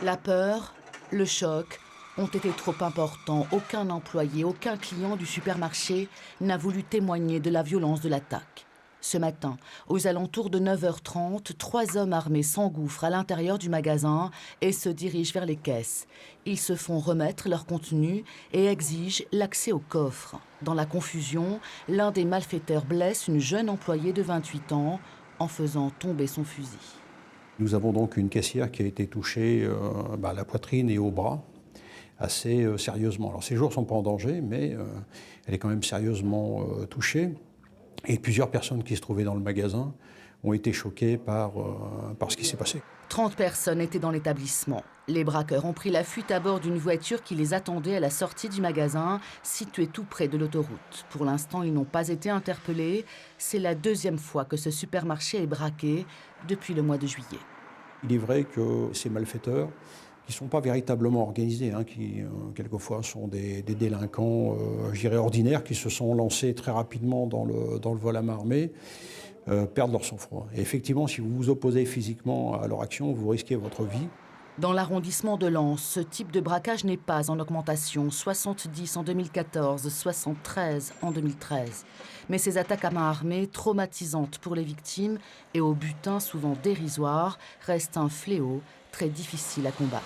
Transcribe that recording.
La peur, le choc ont été trop importants. Aucun employé, aucun client du supermarché n'a voulu témoigner de la violence de l'attaque. Ce matin, aux alentours de 9h30, 3 hommes armés s'engouffrent à l'intérieur du magasin et se dirigent vers les caisses. Ils se font remettre leur contenu et exigent l'accès au coffre. Dans la confusion, l'un des malfaiteurs blesse une jeune employée de 28 ans en faisant tomber son fusil. Nous avons donc une caissière qui a été touchée à la poitrine et au bras assez sérieusement. Alors ses jours ne sont pas en danger, mais elle est quand même sérieusement touchée. Et plusieurs personnes qui se trouvaient dans le magasin ont été choquées par ce qui s'est passé. 30 personnes étaient dans l'établissement. Les braqueurs ont pris la fuite à bord d'une voiture qui les attendait à la sortie du magasin, situé tout près de l'autoroute. Pour l'instant, ils n'ont pas été interpellés. C'est la deuxième fois que ce supermarché est braqué depuis le mois de juillet. Il est vrai que ces malfaiteurs, qui ne sont pas véritablement organisés, qui quelquefois sont des délinquants ordinaires, qui se sont lancés très rapidement dans le vol à main armée, perdent leur sang-froid. Et effectivement, si vous vous opposez physiquement à leur action, vous risquez votre vie. Dans l'arrondissement de Lens, ce type de braquage n'est pas en augmentation. 70 en 2014, 73 en 2013. Mais ces attaques à main armée, traumatisantes pour les victimes et au butin souvent dérisoire, restent un fléau très difficile à combattre.